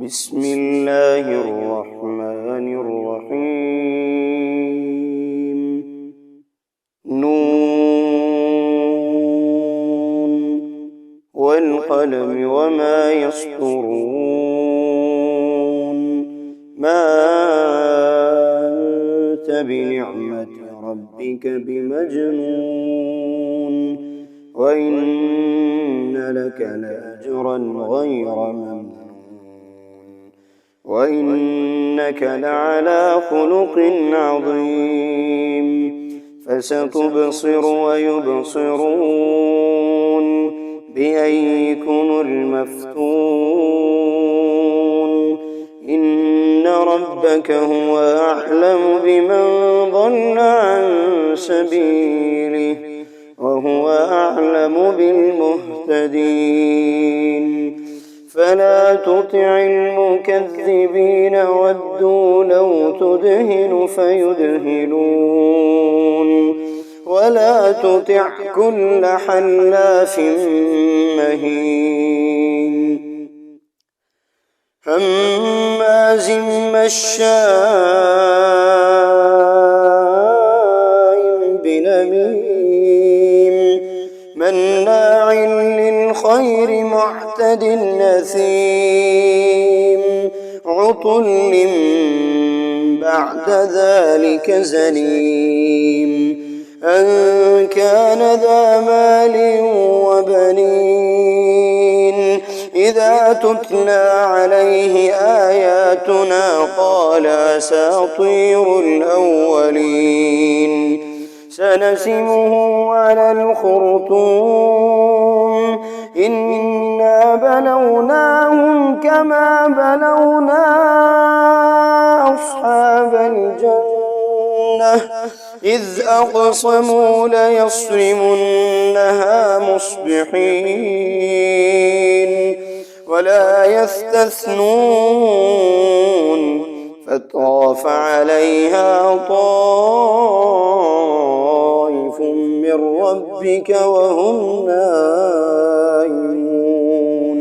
بسم الله الرحمن الرحيم. نون والقلم وما يسطرون. ما أنت بنعمة ربك بمجنون، وإن لك لأجرا غير ممنون، وإنك لعلى خلق عظيم. فستبصر ويبصرون بأيكم المفتون. إن ربك هو أعلم بمن ضل عن سبيله، وهو أعلم بالمهتدين. فلا تطع المكذبين ودوا لو تدهن فيدهنون، ولا تطع كل حلاف مهين هماز مشاء بنميم مناع للخير معتد أثيم عتل بعد ذلك زنيم أن كان ذا مال وبنين. إذا تتلى عليه آياتنا قال أساطير الأولين. سنسمه على الخرطوم. إنا بلوناهم كما بلونا أصحاب الجنة إذ أقسموا ليصرمنها مصبحين ولا يستثنون. فطاف عليها طائف من ربك وهم نائمون،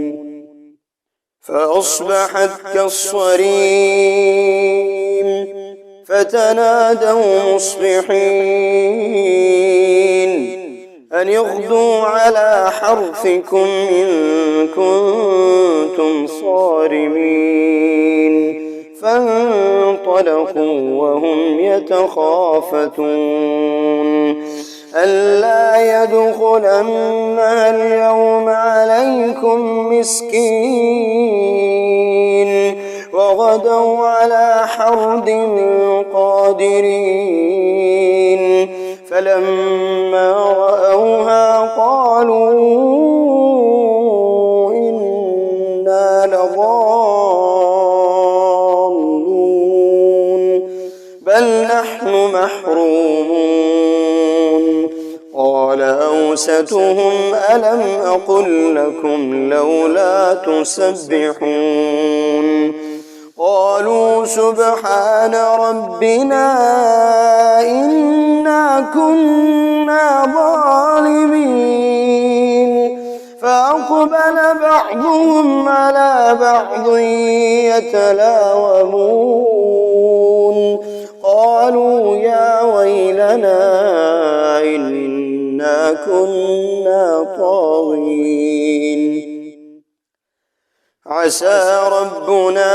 فأصبحت كالصريم. فتنادوا مصبحين أن اغدوا على حرثكم إن كنتم صارمين. فانطلقوا وهم يتخافتون ألا يدخلنها اليوم عليكم مسكين. وغدوا على حرد قادرين. فلما رأوها قالوا إنا لضالون بل نحن محرومون. قال أوسطهم ألم أقل لكم لولا تسبحون. قالوا سبحان ربنا إنا كنا ظالمين. فأقبل بعضهم على بعض يتلاومون. قالوا يا ويلنا إنا كنا طاغين. عسى ربنا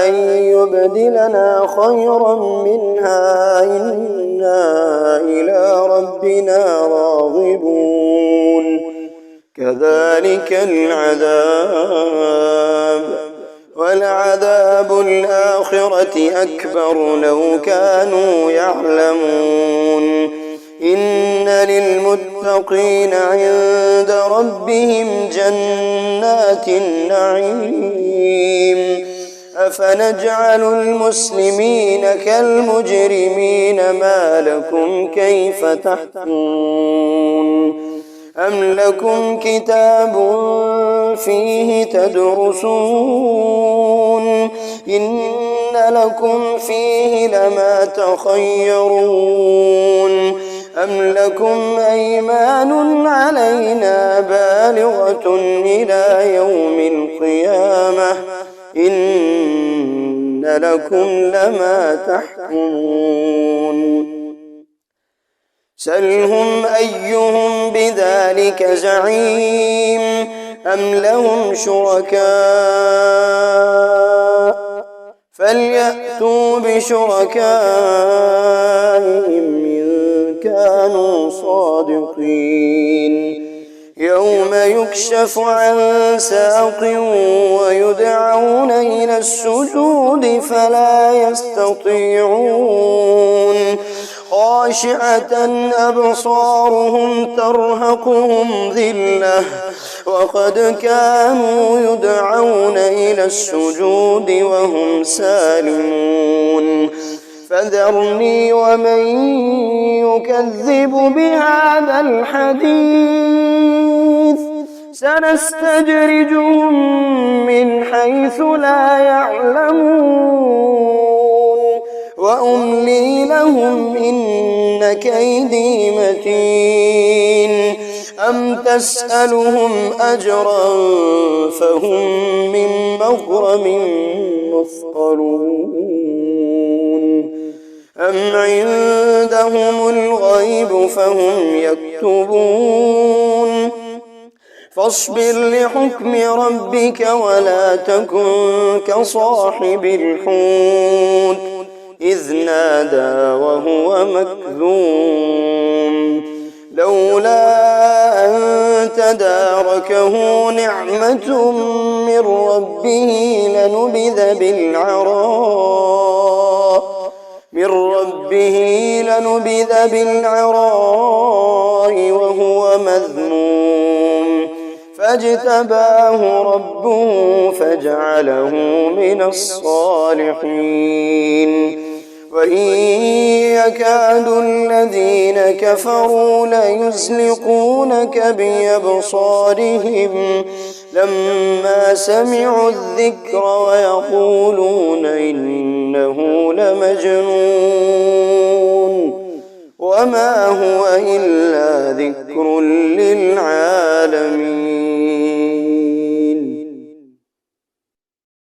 أن يبدلنا خيرا منها إنا إلى ربنا راغبون. كذلك العذاب ولعذاب الآخرة أكبر لو كانوا يعلمون. إن للمتقين عند ربهم جنات النعيم. أفنجعل المسلمين كالمجرمين ما لكم كيف تحكمون. أم لكم كتاب فيه تدرسون إن لكم فيه لما تخيرون. أم لكم أيمان علينا بالغة إلى يوم القيامة إن لكم لما تحكمون سلهم أيهم بذلك زعيم أم لهم شركاء فليأتوا بشركائهم إن كانوا صادقين يوم يكشف عن ساق ويدعون إلى السجود فلا يستطيعون خاشعة أبصارهم ترهقهم ذلة وقد كانوا يدعون إلى السجود وهم سالمون فذرني ومن يكذب بهذا الحديث سنستدرجهم من حيث لا يعلمون وأملي لهم إن كيدي متين أم تسألهم أجرا فهم من مغرم مثقلون أم عندهم الغيب فهم يكتبون فاصبر لحكم ربك ولا تكن كصاحب الحوت إذ نادى وهو مكذوم لولا أن تداركه نعمة من ربه لنبذ بالعراء وهو مذموم فاجتباه ربه فجعله من الصالحين وإن يكاد الذين كفروا ليزلقونك بأبصارهم لما سمعوا الذكر ويقولون إنه لمجنون وما هو إلا ذكر للعالمين.